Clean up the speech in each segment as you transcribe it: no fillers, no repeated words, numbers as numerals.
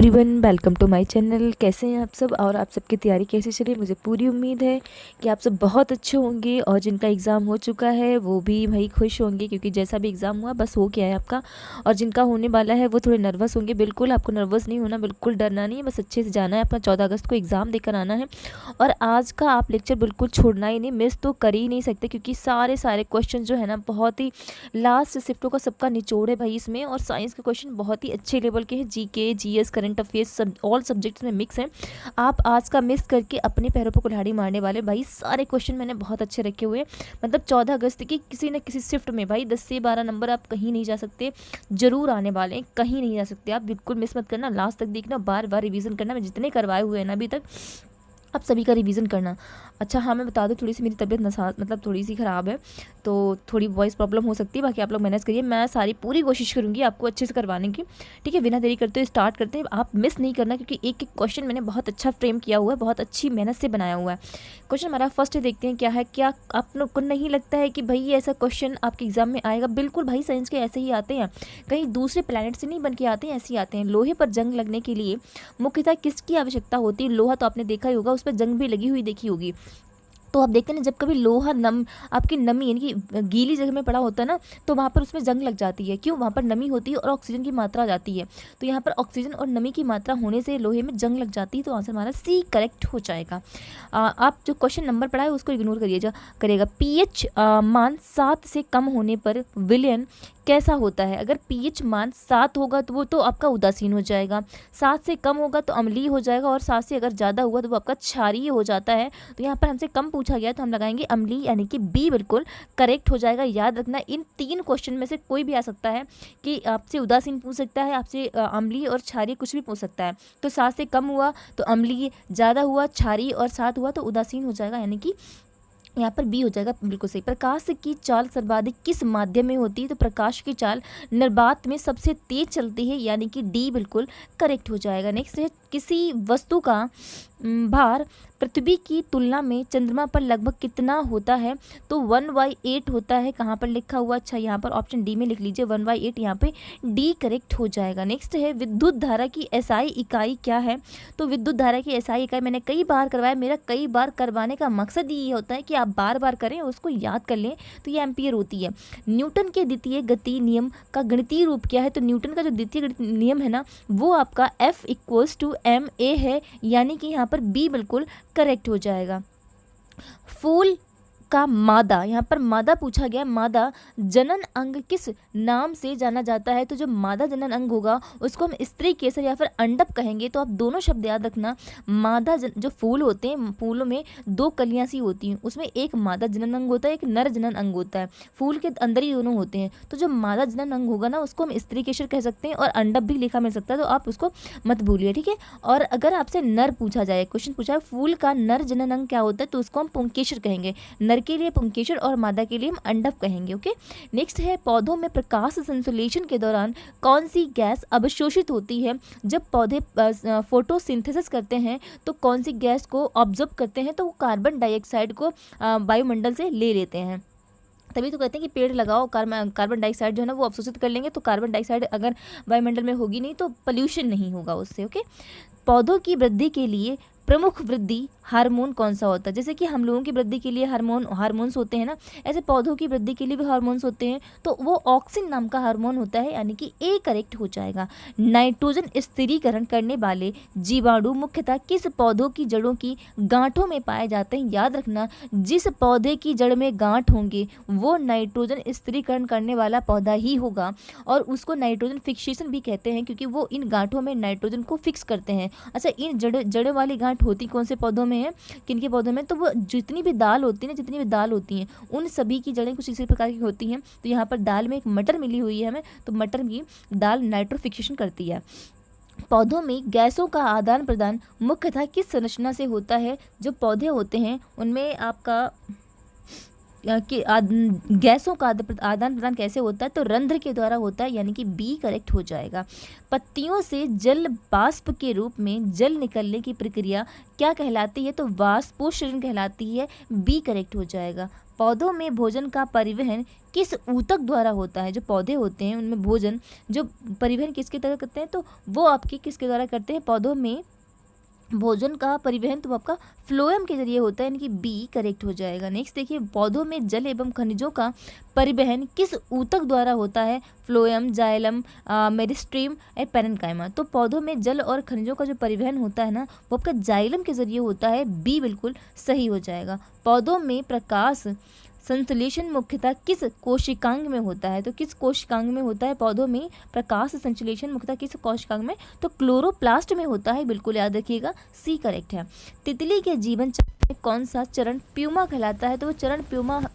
Everyone, welcome to my channel. कैसे हैं आप सब और आप सबकी तैयारी कैसी चल रही है? मुझे पूरी उम्मीद है कि आप सब बहुत अच्छे होंगे और जिनका एग्ज़ाम हो चुका है वो भी भाई खुश होंगे, क्योंकि जैसा भी एग्ज़ाम हुआ बस हो गया है आपका। और जिनका होने वाला है वो थोड़े नर्वस होंगे। बिल्कुल आपको नर्वस नहीं होना, बिल्कुल डरना नहीं है, बस अच्छे से जाना है। अपना 14 अगस्त को एग्ज़ाम देकर आना है और आज का आप लेक्चर बिल्कुल छोड़ना ही नहीं, मिस तो कर ही नहीं सकते, क्योंकि सारे क्वेश्चन जो है ना बहुत ही लास्ट शिफ्टों का सबका निचोड़ है भाई इसमें। और साइंस के क्वेश्चन बहुत ही अच्छे लेवल के हैं, जीके जीएस करंट अफेयर्स सब ऑल सब्जेक्ट्स में मिक्स हैं। आप आज का मिस करके अपने पैरों पर कुल्हाड़ी मारने वाले भाई। सारे क्वेश्चन मैंने बहुत अच्छे रखे हुए हैं, मतलब 14 अगस्त की किसी न किसी शिफ्ट में भाई 10 से 12 नंबर आप कहीं नहीं जा सकते, जरूर आने वाले हैं, कहीं नहीं जा सकते आप। बिल्कुल मिस मत करना, लास्ट तक देखना, बार बार रिवीजन करना। मैं जितने करवाए हुए हैं ना अभी तक आप सभी का रिवीजन करना। अच्छा हाँ, मैं बता दूँ थोड़ी सी मेरी तबीयत नसाज मतलब थोड़ी सी ख़राब है, तो थोड़ी वॉइस प्रॉब्लम हो सकती है, बाकी आप लोग मैनेज करिए। मैं सारी पूरी कोशिश करूँगी आपको अच्छे से करवाने की, ठीक है। बिना देरी करते हुए स्टार्ट करते हैं। आप मिस नहीं करना, क्योंकि एक एक क्वेश्चन मैंने बहुत अच्छा फ्रेम किया हुआ है, बहुत अच्छी मेहनत से बनाया हुआ है। क्वेश्चन हमारा फर्स्ट देखते हैं क्या है। क्या आप लोग को नहीं लगता है कि भाई ये ऐसा क्वेश्चन आपके एग्जाम में आएगा? बिल्कुल भाई, साइंस के ऐसे ही आते हैं, कहीं दूसरे प्लैनेट से नहीं बन के आते हैं, ऐसे ही आते हैं। लोहे पर जंग लगने के लिए मुख्यतः किसकी आवश्यकता होती है? लोहा तो आपने देखा ही होगा, उस पर जंग भी लगी हुई देखी होगी। तो आप देखते हैं ना, जब कभी लोहा आपकी नमी यानी कि गीली जगह में पड़ा होता है ना, तो वहाँ पर उसमें जंग लग जाती है। क्यों? वहाँ पर नमी होती है और ऑक्सीजन की मात्रा आ जाती है, तो यहाँ पर ऑक्सीजन और नमी की मात्रा होने से लोहे में जंग लग जाती है। तो आंसर हमारा सी करेक्ट हो जाएगा। आप जो क्वेश्चन नंबर पढ़ा है उसको इग्नोर करेगा। पीएच मान 7 से कम होने पर विलयन कैसा होता है? अगर पीएच मान 7 होगा तो वो तो आपका उदासीन हो जाएगा, 7 से कम होगा तो अम्लीय हो जाएगा, और 7 से अगर ज़्यादा हुआ तो वो आपका क्षारीय हो जाता है। तो यहाँ पर हमसे कम पूछा गया तो हम लगाएंगे अम्लीय, यानी कि बी बिल्कुल करेक्ट हो जाएगा। याद रखना, इन 3 क्वेश्चन में से कोई भी आ सकता है, कि आपसे उदासीन पूछ सकता है, आपसे अम्लीय और क्षारीय कुछ भी पूछ सकता है। तो 7 से कम हुआ तो अम्लीय, ज़्यादा हुआ क्षारीय, और 7 हुआ तो उदासीन हो जाएगा, यानी कि यहाँ पर बी हो जाएगा बिल्कुल सही। प्रकाश की चाल सर्वाधिक किस माध्यम में होती है? तो प्रकाश की चाल निर्वात में सबसे तेज चलती है, यानी कि डी बिल्कुल करेक्ट हो जाएगा। नेक्स्ट है, किसी वस्तु का भार पृथ्वी की तुलना में चंद्रमा पर लगभग कितना होता है? तो 1/8 होता है। कहाँ पर लिखा हुआ? अच्छा, यहाँ पर ऑप्शन डी में लिख लीजिए 1/8, यहाँ पे डी करेक्ट हो जाएगा। नेक्स्ट है, विद्युत धारा की एसआई इकाई क्या है? तो विद्युत धारा की एसआई इकाई मैंने कई बार करवाया, मेरा कई बार करवाने का मकसद ये होता है कि आप बार बार करें और उसको याद कर लें, तो ये एम्पियर होती है। न्यूटन के द्वितीय गति नियम का गणितीय रूप क्या है? तो न्यूटन का जो द्वितीय गणितीय नियम है ना, वो आपका F=ma है, यानी कि यहाँ पर बी बिल्कुल करेक्ट हो जाएगा। फूल का मादा, यहाँ पर मादा पूछा गया। मादा जनन अंग किस नाम से जाना जाता है? तो जो मादा जनन अंग होगा उसको हम स्त्री केसर या फिर अंडप कहेंगे। तो आप दोनों शब्द याद रखना। मादा जो फूल होते हैं, फूलों में 2 कलियां सी होती हैं, उसमें एक मादा जनन अंग होता है, एक नर जनन अंग होता है। फूल के अंदर ही दोनों होते हैं। तो जो मादा जनन अंग होगा ना, उसको हम स्त्री केसर कह सकते हैं, और अंडप भी लिखा मिल सकता है, तो आप उसको मत भूलिए, ठीक है। और अगर आपसे नर पूछा जाए, क्वेश्चन पूछा है फूल का नर जनन अंग क्या होता है, तो उसको हम पुंकेसर कहेंगे। नर के लिए पुंकेसर और मादा के लिए हम अंडप कहेंगे, ओके। नेक्स्ट है, पौधों में प्रकाश संश्लेषण के दौरान कौन सी गैस अवशोषित होती है? जब पौधे फोटोसिंथेसिस करते हैं तो कौन सी गैस को ऑब्जर्व करते हैं? तो वो कार्बन डाइऑक्साइड को वायुमंडल से ले लेते हैं। तभी तो कहते हैं कि पेड़ लगाओ, कार्बन डाइऑक्साइड जो है ना वो अवशोषित कर लेंगे, तो कार्बन डाइऑक्साइड अगर वायुमंडल में होगी नहीं तो पोल्यूशन नहीं होगा उससे, ओके। पौधों की वृद्धि के लिए प्रमुख वृद्धि हार्मोन कौन सा होता है? जैसे कि हम लोगों की वृद्धि के लिए हार्मोन्स होते हैं ना, ऐसे पौधों की वृद्धि के लिए भी हार्मोन्स होते हैं, तो वो ऑक्सिन नाम का हार्मोन होता है, यानी कि ए करेक्ट हो जाएगा। नाइट्रोजन स्थिरीकरण करने वाले जीवाणु मुख्यतः किस पौधों की जड़ों की गांठों में पाए जाते हैं? याद रखना, जिस पौधे की जड़ में गांठ होंगे वो नाइट्रोजन स्थिरीकरण करने वाला पौधा ही होगा, और उसको नाइट्रोजन फिक्सेशन भी कहते हैं, क्योंकि वो इन गांठों में नाइट्रोजन को फिक्स करते हैं। अच्छा, इन जड़ों वाली गांठ होती कौन से पौधों में है, किनके पौधों में? तो वो जितनी भी दाल होती हैं उन सभी की जड़ें कुछ इसी प्रकार की होती हैं। तो यहाँ पर दाल में एक मटर मिली हुई है हमें, तो मटर की दाल नाइट्रोफिक्सेशन करती है। पौधों में गैसों का आदान प्रदान मुख्यतः किस संरचना से होता है? जो पौधे होते हैं उनमें आपका गैसों का आदान प्रदान कैसे होता है, तो रंध्र के द्वारा होता है, यानी कि बी करेक्ट हो जाएगा। पत्तियों से जल बाष्प के रूप में जल निकलने की प्रक्रिया क्या कहलाती है, तो वाष्पोत्सर्जन कहलाती है, बी करेक्ट हो जाएगा। पौधों में भोजन का परिवहन किस ऊतक द्वारा होता है, जो पौधे होते हैं उनमें भोजन जो परिवहन किसके द्वारा करते हैं, तो वो आपके किसके द्वारा करते हैं, पौधों में भोजन का परिवहन तो आपका फ्लोएम के जरिए होता है, यानी कि बी करेक्ट हो जाएगा। नेक्स्ट देखिए, पौधों में जल एवं खनिजों का परिवहन किस ऊतक द्वारा होता है, फ्लोएम, जाइलम, मेरिस्ट्रीम या पैरेन्काइमा। तो पौधों में जल और खनिजों का जो परिवहन होता है ना, वो आपका जाइलम के जरिए होता है, बी बिल्कुल सही हो जाएगा। पौधों में प्रकाश संश्लेषण मुख्यतः किस कोशिकांग में होता है, तो किस कोशिकांग में होता है पौधों में प्रकाश संश्लेषण मुख्यतः किस कोशिकांग में, तो क्लोरोप्लास्ट में होता है, बिल्कुल याद रखिएगा, सी करेक्ट है। तितली के जीवन चक्र में कौन सा चरण प्यूमा कहलाता है, तो वो चरण प्यूमा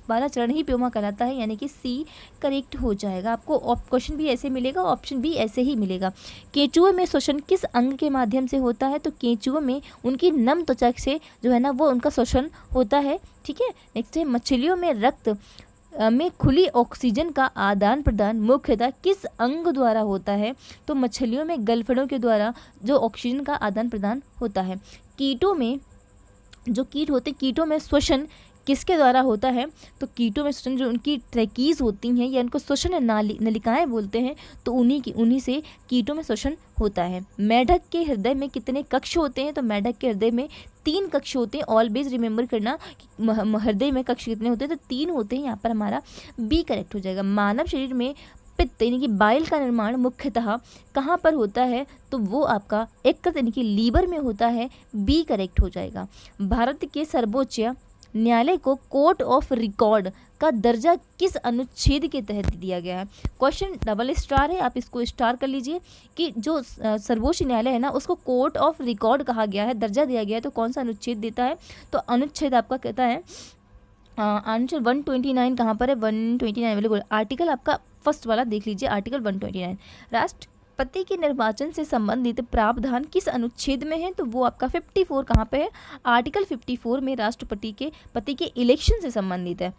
वाला चरण ही प्यूमा कहलाता है, यानी कि सी करेक्ट हो जाएगा। आपको क्वेश्चन भी ऐसे मिलेगा, ऑप्शन भी ऐसे ही मिलेगा। केंचुए में श्वसन किस अंग के माध्यम से होता है, तो केंचुए में उनकी नम त्वचा से जो है ना वो उनका श्वसन होता है, ठीक है। नेक्स्ट है, मछलियों में रक्त में खुली ऑक्सीजन का आदान प्रदान मुख्यतः किस अंग द्वारा होता है, तो मछलियों में गलफड़ों के द्वारा जो ऑक्सीजन का आदान प्रदान होता है। कीटों में जो कीट होते हैं, कीटों में श्वसन किसके द्वारा होता है, तो कीटों में श्वसन जो उनकी ट्रैकीज होती हैं या उनको श्वसन नलिकाएं बोलते हैं, तो उन्हीं से कीटों में श्वसन होता है। मेढक के हृदय में कितने कक्ष होते हैं, तो मेढक के हृदय में 3 कक्ष होते हैं। ऑलवेज रिमेंबर करना कि हृदय में कक्ष कितने होते हैं, तो 3 होते हैं। यहाँ पर हमारा बी करेक्ट हो जाएगा। मानव शरीर में पित्त यानी कि बाइल का निर्माण मुख्यतः कहाँ पर होता है, तो वो आपका यकृत यानी कि लीवर में होता है, बी करेक्ट हो जाएगा। भारत के सर्वोच्च न्यायालय को कोर्ट ऑफ रिकॉर्ड का दर्जा किस अनुच्छेद के तहत दिया गया है। क्वेश्चन डबल स्टार है, आप इसको स्टार कर लीजिए कि जो सर्वोच्च न्यायालय है ना उसको कोर्ट ऑफ रिकॉर्ड कहा गया है, दर्जा दिया गया है, तो कौन सा अनुच्छेद देता है, तो अनुच्छेद आपका कहता है आंसर 129 कहाँ पर है, 129 बिल्कुल। आर्टिकल आपका फर्स्ट वाला देख लीजिए, आर्टिकल 129। राष्ट्रपति के निर्वाचन से संबंधित प्रावधान किस अनुच्छेद में है, तो वो आपका 54 कहाँ पे है, आर्टिकल 54 में राष्ट्रपति के पति के इलेक्शन से संबंधित है।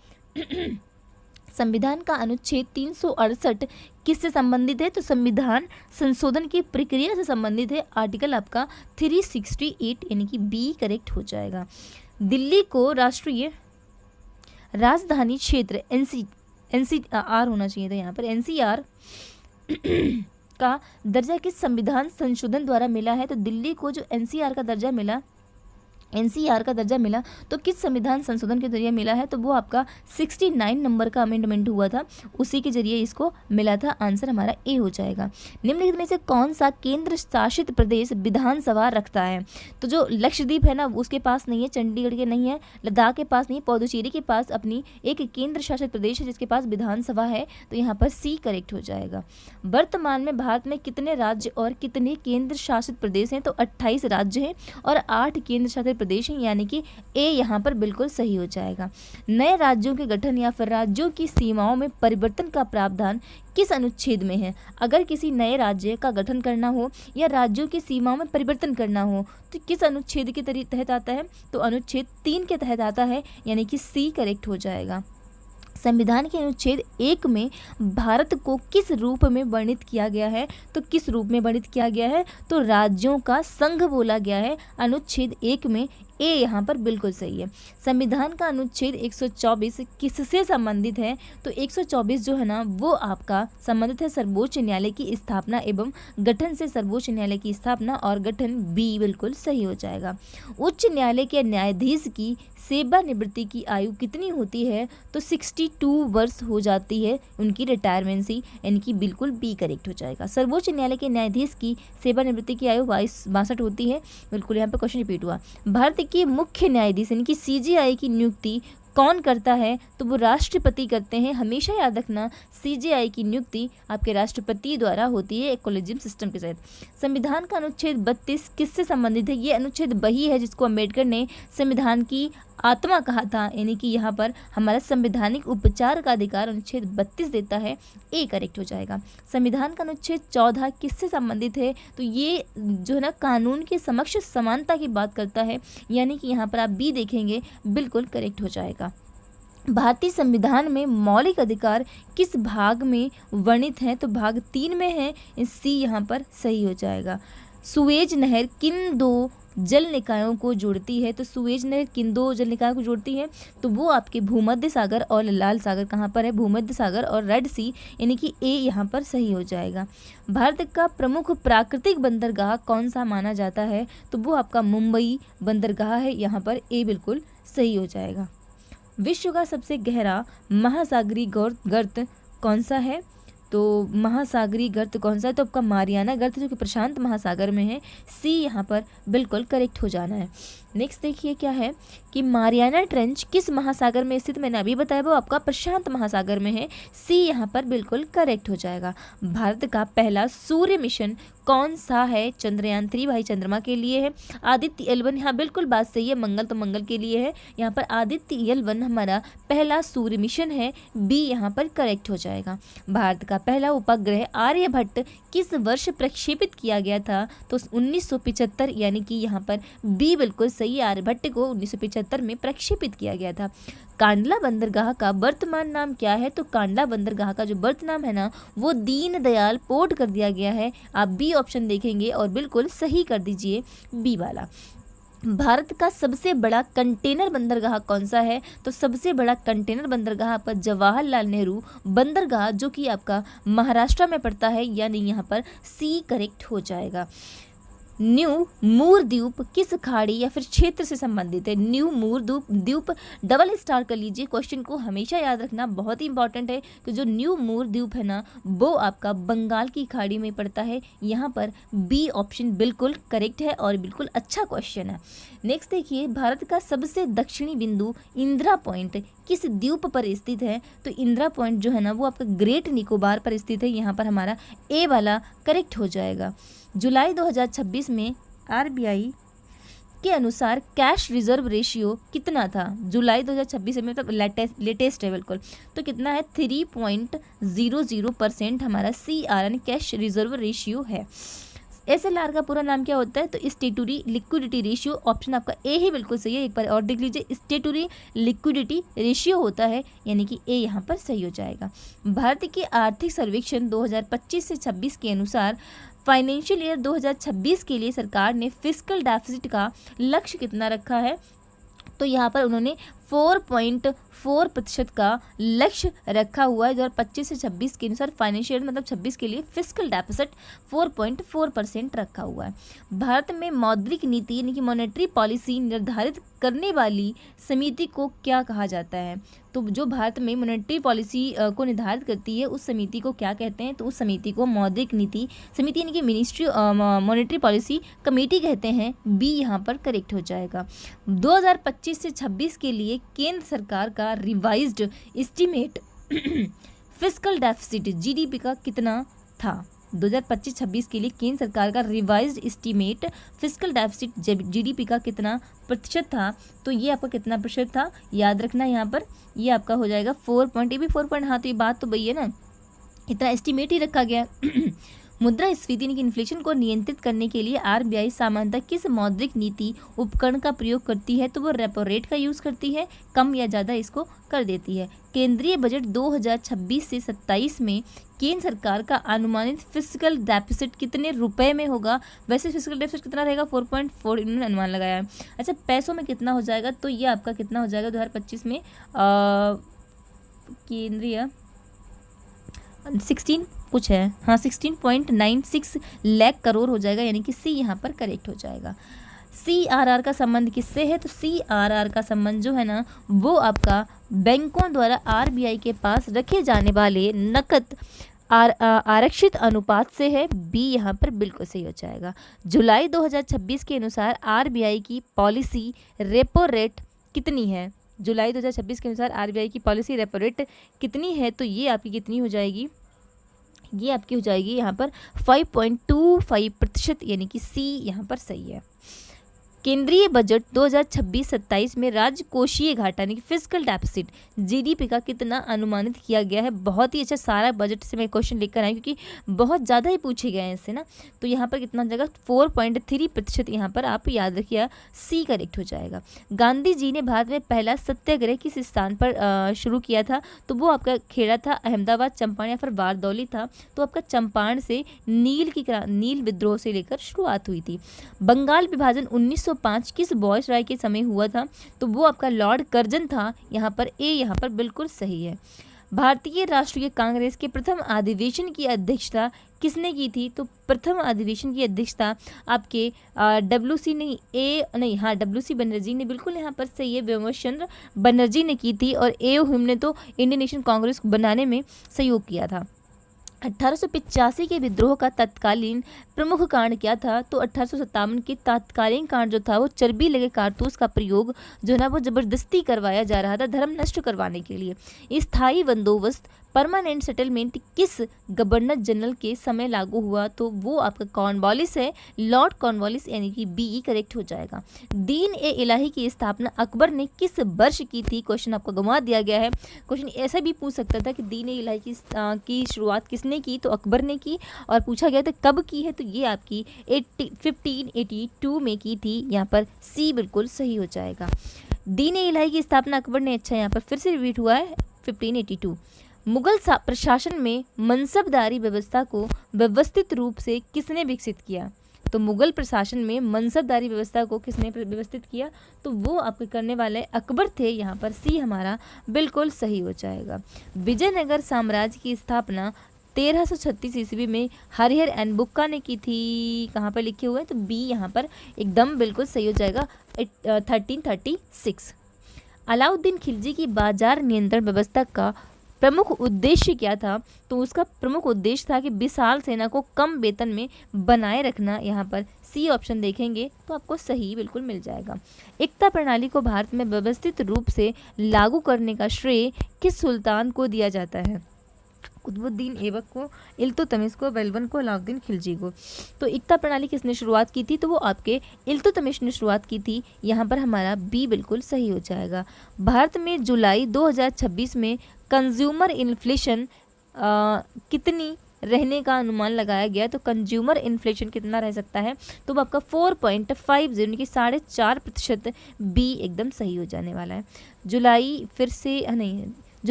संविधान का अनुच्छेद 368 किससे संबंधित है, तो संविधान संशोधन की प्रक्रिया से संबंधित है, आर्टिकल आपका 368 यानी कि बी करेक्ट हो जाएगा। दिल्ली को राष्ट्रीय राजधानी क्षेत्र NCR होना चाहिए था, यहाँ पर NCR का दर्जा किस संविधान संशोधन द्वारा मिला है, तो दिल्ली को जो NCR का दर्जा मिला तो किस संविधान संशोधन के जरिए मिला है, तो वो आपका 69 नंबर का अमेंडमेंट हुआ था, उसी के जरिए इसको मिला था। आंसर हमारा ए हो जाएगा। निम्नलिखित में से कौन सा केंद्र शासित प्रदेश विधानसभा रखता है, तो जो लक्षद्वीप है ना उसके पास नहीं है, चंडीगढ़ के नहीं है, लद्दाख के पास नहीं, पुडुचेरी के पास अपनी एक केंद्र शासित प्रदेश है जिसके पास विधानसभा है, तो यहाँ पर सी करेक्ट हो जाएगा। वर्तमान में भारत में कितने राज्य और कितने केंद्र शासित प्रदेश हैं, तो 28 राज्य हैं और 8 केंद्र शासित प्रदेश हैं, यानी कि ए यहाँ पर बिल्कुल सही हो जाएगा। नए राज्यों के गठन या फिर राज्यों की सीमाओं में परिवर्तन का प्रावधान किस अनुच्छेद में है। अगर किसी नए राज्य का गठन करना हो या राज्यों की सीमाओं में परिवर्तन करना हो तो किस अनुच्छेद के तहत आता है, तो अनुच्छेद 3 के तहत आता है, यानी कि सी करेक्ट हो जाएगा। संविधान के अनुच्छेद 1 में भारत को किस रूप में वर्णित किया गया है, तो किस रूप में वर्णित किया गया है, तो राज्यों का संघ बोला गया है अनुच्छेद 1 में, ए यहाँ पर बिल्कुल सही है। संविधान का अनुच्छेद 124 किससे संबंधित है, तो 124 जो है ना वो आपका संबंधित है सर्वोच्च न्यायालय की स्थापना एवं गठन से, सर्वोच्च न्यायालय की स्थापना और गठन, बी बिल्कुल सही हो जाएगा। उच्च न्यायालय के न्यायाधीश की सेवानिवृत्ति की आयु कितनी होती है, तो 62 वर्ष हो जाती है उनकी रिटायरमेंसी, यानी कि बिल्कुल बी करेक्ट हो जाएगा। सर्वोच्च न्यायालय के न्यायाधीश की सेवानिवृत्ति की आयु 62 होती है, बिल्कुल यहाँ पर क्वेश्चन रिपीट हुआ। भारत के मुख्य न्यायाधीश यानी कि CJI की नियुक्ति कौन करता है, तो वो राष्ट्रपति करते हैं। हमेशा याद रखना CJI की नियुक्ति आपके राष्ट्रपति द्वारा होती है, एक कोलेजियम सिस्टम के तहत। संविधान का अनुच्छेद 32 किससे संबंधित है, ये अनुच्छेद वही है जिसको अम्बेडकर ने संविधान की आत्मा कहा था, यानी कि यहाँ पर हमारा संवैधानिक उपचार का अधिकार अनुच्छेद 32 देता है, ए करेक्ट हो जाएगा। संविधान का अनुच्छेद 14 किससे संबंधित है, तो ये जो है ना कानून के समक्ष समानता की बात करता है, यानी कि यहाँ पर आप बी देखेंगे बिल्कुल करेक्ट हो जाएगा। भारतीय संविधान में मौलिक अधिकार किस भाग में वर्णित हैं? तो भाग 3 में है, सी यहाँ पर सही हो जाएगा। सुएज नहर किन दो जल निकायों को जोड़ती है? तो सुएज नहर किन दो जल निकायों को जोड़ती है? तो वो आपके भूमध्य सागर और लाल सागर कहाँ पर है? भूमध्य सागर और रेड सी, यानी कि ए यहाँ पर सही हो जाएगा। भारत का प्रमुख प्राकृतिक बंदरगाह कौन सा माना जाता है? तो वो आपका मुंबई बंदरगाह है, यहाँ पर ए बिल्कुल सही हो जाएगा। विश्व का सबसे गहरा महासागरीय गर्त कौन सा है? तो महासागरीय गर्त कौन सा है? तो आपका मारियाना गर्त, जो कि प्रशांत महासागर में है, सी यहाँ पर बिल्कुल करेक्ट हो जाना है। नेक्स्ट देखिए क्या है कि मारियाना ट्रेंच किस महासागर में स्थित? मैंने अभी बताया वो आपका प्रशांत महासागर में है, सी यहाँ पर बिल्कुल करेक्ट हो जाएगा। भारत का पहला सूर्य मिशन कौन सा है? चंद्रयान 3 भाई चंद्रमा के लिए है। आदित्य L1, यहाँ बिल्कुल बात सही है, मंगल तो मंगल के लिए है, यहाँ पर आदित्य L1 हमारा पहला सूर्य मिशन है, बी यहाँ पर करेक्ट हो जाएगा। भारत का पहला उपग्रह आर्यभट्ट किस वर्ष प्रक्षेपित किया गया था? तो 1975, यानी कि यहाँ पर बी बिल्कुल सही, आर्यभट्ट को 1975 में प्रक्षेपित किया गया था। कांडला बंदरगाह का वर्तमान नाम क्या है? तो कांडला बंदरगाह का जो वर्तमान नाम है ना, वो दीनदयाल पोर्ट कर दिया गया है। आप बी ऑप्शन देखेंगे और बिल्कुल सही कर दीजिए बी वाला। भारत का सबसे बड़ा कंटेनर बंदरगाह कौन सा है? तो सबसे बड़ा कंटेनर बंदरगाह पर जवाहरलाल नेहरू बंदरगाह, जो कि आपका महाराष्ट्र में पड़ता है, यानी यहाँ पर सी करेक्ट हो जाएगा। न्यू मूर द्वीप किस खाड़ी या फिर क्षेत्र से संबंधित है? न्यू मूर द्वीप डबल स्टार कर लीजिए, क्वेश्चन को हमेशा याद रखना, बहुत ही इंपॉर्टेंट है कि जो न्यू मूर द्वीप है ना, वो आपका बंगाल की खाड़ी में पड़ता है। यहाँ पर बी ऑप्शन बिल्कुल करेक्ट है और बिल्कुल अच्छा क्वेश्चन है। नेक्स्ट देखिए, भारत का सबसे दक्षिणी बिंदु इंदिरा पॉइंट किस द्वीप पर स्थित है? तो इंदिरा पॉइंट जो है ना, वो आपका ग्रेट निकोबार पर स्थित है, यहाँ पर हमारा ए वाला करेक्ट हो जाएगा। जुलाई 2026 में आरबीआई के अनुसार कैश रिजर्व रेशियो कितना था? जुलाई 2026 में, मतलब लेटेस्ट है बिल्कुल, तो कितना है? 3.00% हमारा CRN कैश रिजर्व रेशियो है। SLR का पूरा नाम क्या होता है? तो स्टेटूरी लिक्विडिटी रेशियो, ऑप्शन आपका ए ही बिल्कुल सही है, एक बार और देख लीजिए, स्टेटूरी लिक्विडिटी रेशियो होता है, यानी कि ए यहाँ पर सही हो जाएगा। भारत के आर्थिक सर्वेक्षण 2025 से 26 के अनुसार फाइनेंशियल ईयर 2026 के लिए सरकार ने फिस्कल डेफिसिट का लक्ष्य कितना रखा है? तो यहाँ पर उन्होंने 4.4% का लक्ष्य रखा हुआ है। 2025 से 26 के अनुसार फाइनेंशियल मतलब 26 के लिए फिस्कल डेफिसिट 4.4% रखा हुआ है। भारत में मौद्रिक नीति यानी कि मॉनेटरी पॉलिसी निर्धारित करने वाली समिति को क्या कहा जाता है? तो जो भारत में मॉनेटरी पॉलिसी को निर्धारित करती है, उस समिति को क्या कहते हैं? तो उस समिति को मौद्रिक नीति समिति यानी कि मिनिस्ट्री मॉनेटरी पॉलिसी कमेटी कहते हैं, बी यहाँ पर करेक्ट हो जाएगा। 2025 से 26 के लिए केंद्र सरकार का revised estimate fiscal deficit GDP का कितना था? 2025-26 के लिए केंद्र सरकार का revised estimate fiscal deficit GDP का कितना प्रतिशत था? तो ये आपका कितना प्रतिशत था याद रखना, यहाँ पर ये आपका हो जाएगा 4. हाँ, तो ये बात तो वही है ना, इतना एस्टीमेट ही रखा गया। मुद्रास्फीति यानी कि इन्फ्लेशन को नियंत्रित करने के लिए आरबीआई सामान्यतः किस मौद्रिक नीति उपकरण का प्रयोग करती है? तो वो रेपो रेट का यूज़ करती है, कम या ज़्यादा इसको कर देती है। केंद्रीय बजट 2026 से 27 में केंद्र सरकार का अनुमानित फिस्कल डेफिसिट कितने रुपए में होगा? वैसे फिस्कल डेफिसिट कितना रहेगा? 4.4 इन्होंने अनुमान लगाया है। अच्छा, पैसों में कितना हो जाएगा? तो ये आपका कितना हो जाएगा 2025 में? केंद्रीय 16 कुछ है, हाँ 16.96 लाख करोड़ हो जाएगा, यानी कि सी यहाँ पर करेक्ट हो जाएगा। CRR का संबंध किससे है? तो CRR का संबंध जो है ना, वो आपका बैंकों द्वारा आरबीआई के पास रखे जाने वाले नकद आरक्षित अनुपात से है, बी यहाँ पर बिल्कुल सही हो जाएगा। जुलाई 2026 के अनुसार आरबीआई की पॉलिसी रेपो रेट कितनी है? जुलाई 2026 के अनुसार आरबीआई की पॉलिसी रेपो रेट कितनी है? तो ये आपकी कितनी हो जाएगी? ये आपकी हो जाएगी यहाँ पर 5.25%, यानी कि सी यहाँ पर सही है। केंद्रीय बजट 2026-27 में राजकोषीय घाटा यानी कि फिस्कल डेफिसिट जीडीपी का कितना अनुमानित किया गया है। बहुत ही अच्छा सारा बजट से मैं क्वेश्चन लेकर आई क्योंकि बहुत ज़्यादा ही पूछे गए हैं इससे ना। तो यहाँ पर कितना जगह 4.3% यहाँ पर आप याद रखिए, सी करेक्ट हो जाएगा। गांधी जी ने भारत में पहला सत्याग्रह किस स्थान पर शुरू किया था, तो वो आपका खेड़ा था, अहमदाबाद, चंपारण या फिर वारदौली था। तो आपका चंपारण से नील विद्रोह से लेकर शुरुआत हुई थी। बंगाल विभाजन 1905 किस बॉयस राय के समय हुआ था, तो वो आपका लॉर्ड कर्जन था। यहाँ पर ए यहाँ पर बिल्कुल सही है। भारतीय राष्ट्रीय कांग्रेस के प्रथम अधिवेशन की अध्यक्षता किसने की थी, तो प्रथम अधिवेशन की अध्यक्षता आपके डब्ल्यू सी बनर्जी ने, बिल्कुल यहाँ पर सही है, व्योमेश चंद्र बनर्जी ने की थी। और ए ओ हिम ने तो इंडियन नेशनल कांग्रेस को बनाने में सहयोग किया था। 1885 के विद्रोह का तत्कालीन प्रमुख कारण क्या था, तो 1857 के तत्कालीन कारण जो था वो चर्बी लगे कारतूस का प्रयोग जो है ना वो जबरदस्ती करवाया जा रहा था धर्म नष्ट करवाने के लिए। स्थायी बंदोबस्त परमानेंट सेटलमेंट किस गवर्नर जनरल के समय लागू हुआ, तो वो आपका कॉर्नवालिस है, लॉर्ड कॉर्नवालिस, यानी कि बी करेक्ट हो जाएगा। दीन ए इलाही की स्थापना अकबर ने किस वर्ष की थी, क्वेश्चन आपको घुमा दिया गया है। क्वेश्चन ऐसा भी पूछ सकता था कि दीन ए इलाही की शुरुआत किसने की, तो अकबर ने की। और पूछा गया था कब की है, तो ये आपकी 1582 में की थी। यहाँ पर सी बिल्कुल सही हो जाएगा। दीन ए इलाही की स्थापना अकबर ने, अच्छा यहाँ पर फिर से रिपीट हुआ है 1582। मुगल प्रशासन में मनसबदारी व्यवस्था को व्यवस्थित रूप से किसने विकसित किया, तो मुगल प्रशासन में मनसबदारी व्यवस्था को किसने व्यवस्थित किया, तो वो आपके करने वाले अकबर थे। यहाँ पर सी हमारा बिल्कुल सही हो जाएगा। विजयनगर साम्राज्य की स्थापना 1336 ईस्वी में हरिहर एंड बुक्का ने की थी। कहाँ पर लिखे हुए हैं, तो बी यहाँ पर एकदम बिल्कुल सही हो जाएगा 1336। अलाउद्दीन खिलजी की बाजार नियंत्रण व्यवस्था का प्रमुख उद्देश्य क्या था, तो उसका प्रमुख उद्देश्य था कि विशाल सेना को कम वेतन में बनाए रखना। यहाँ पर सी ऑप्शन देखेंगे तो आपको सही बिल्कुल मिल जाएगा। एकता प्रणाली को भारत में व्यवस्थित रूप से लागू करने का श्रेय किस सुल्तान को दिया जाता है, कुतुबुद्दीन ऐबक को, इल्तुतमिश को, बलबन को, अलाउद्दीन खिलजी को। तो एकता प्रणाली किसने शुरुआत की थी, तो वो आपके इल्तुतमिश ने शुरुआत की थी। यहाँ पर हमारा बी बिल्कुल सही हो जाएगा। भारत में जुलाई 2026 में कंज्यूमर इन्फ्लेशन कितनी रहने का अनुमान लगाया गया, तो कंज्यूमर इन्फ्लेशन कितना रह सकता है, तो वो आपका 4.50 यानी कि 4.5%। बी एकदम सही हो जाने वाला है। जुलाई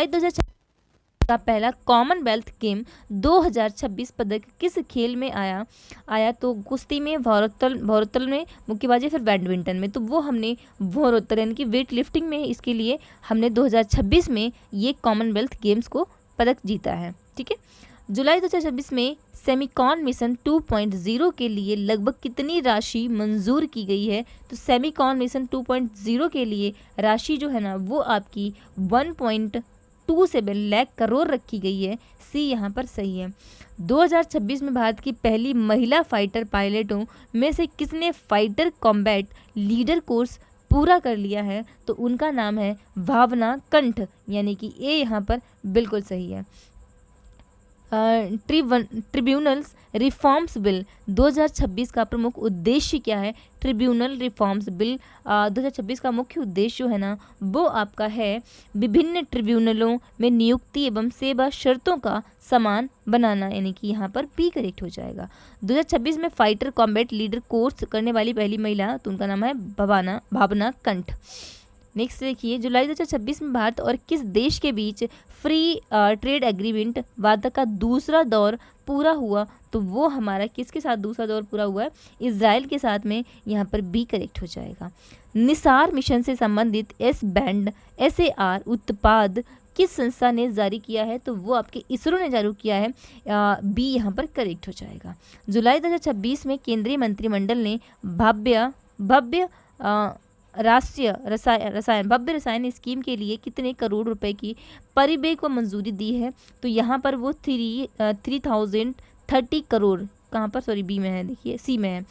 2026 का पहला कॉमनवेल्थ गेम 2026 पदक किस खेल में आया, तो कुश्ती में, भारोत्तोलन में, मुक्केबाजी, फिर बैडमिंटन में। तो वो हमने भारोत्तोलन यानी कि वेट लिफ्टिंग में, इसके लिए हमने 2026 में ये कॉमनवेल्थ गेम्स को पदक जीता है। ठीक है। जुलाई 2026 में सेमिकॉन मिशन 2.0 के लिए लगभग कितनी राशि मंजूर की गई है, तो सेमिकॉन मिशन 2.0 के लिए राशि जो है ना वो आपकी 1.27 लाख करोड़ रखी गई है। सी यहाँ पर सही है। 2026 में भारत की पहली महिला फाइटर पायलटों में से किसने फाइटर कॉम्बैट लीडर कोर्स पूरा कर लिया है, तो उनका नाम है भावना कंठ, यानी कि ए यहाँ पर बिल्कुल सही है। ट्रिब्यूनल्स रिफॉर्म्स बिल 2026 का प्रमुख उद्देश्य क्या है, ट्रिब्यूनल रिफॉर्म्स बिल 2026 का मुख्य उद्देश्य जो है ना वो आपका है विभिन्न ट्रिब्यूनलों में नियुक्ति एवं सेवा शर्तों का समान बनाना, यानी कि यहाँ पर बी करेक्ट हो जाएगा। 2026 में फाइटर कॉम्बैट लीडर कोर्स करने वाली पहली महिला, तो उनका नाम है भावना कंठ। नेक्स्ट देखिए, जुलाई 2026 में भारत और किस देश के बीच फ्री ट्रेड एग्रीमेंट वार्ता का दूसरा दौर पूरा हुआ, तो वो हमारा किसके साथ दूसरा दौर पूरा हुआ है, इजराइल के साथ में। यहाँ पर बी करेक्ट हो जाएगा। निसार मिशन से संबंधित एस बैंड SAR उत्पाद किस संस्था ने जारी किया है, तो वो आपके इसरो ने जारी किया है। बी यहाँ पर करेक्ट हो जाएगा। जुलाई 2026 में केंद्रीय मंत्रिमंडल ने भव्य रसायन स्कीम के लिए कितने करोड़ रुपए की परिव्यय को मंजूरी दी है, तो यहाँ पर वो 3030 करोड़, कहाँ पर, सॉरी बी में है, देखिए सी में है।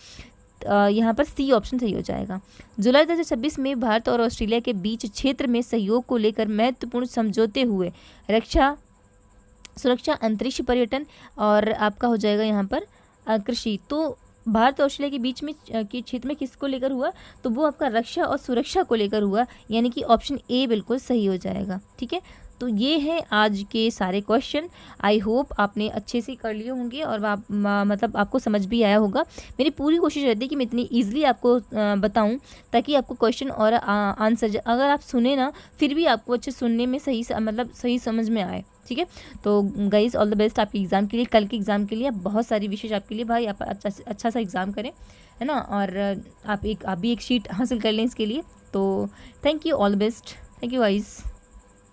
यहाँ पर सी ऑप्शन सही हो जाएगा। जुलाई 2026 में भारत और ऑस्ट्रेलिया के बीच क्षेत्र में सहयोग को लेकर महत्वपूर्ण समझौते हुए, रक्षा, सुरक्षा, अंतरिक्ष पर्यटन और आपका हो जाएगा यहाँ पर कृषि। तो भारत और ऑस्ट्रेलिया के बीच में के क्षेत्र में किसको लेकर हुआ, तो वो आपका रक्षा और सुरक्षा को लेकर हुआ, यानी कि ऑप्शन ए बिल्कुल सही हो जाएगा। ठीक है, तो ये है आज के सारे क्वेश्चन। आई होप आपने अच्छे से कर लिए होंगे और मतलब आपको समझ भी आया होगा। मेरी पूरी कोशिश रहती है कि मैं इतनी ईजिली आपको बताऊं ताकि आपको क्वेश्चन और आंसर अगर आप सुने ना फिर भी आपको अच्छे सुनने में सही मतलब सही समझ में आए। ठीक है, तो गाइज ऑल द बेस्ट आपके एग्ज़ाम के लिए, कल के एग्ज़ाम के लिए। बहुत सारी विशेष आपके लिए भाई, आप अच्छा सा एग्ज़ाम करें, है ना, और आप भी एक शीट हासिल कर लें इसके लिए। तो thank you, all the best, thank you guys.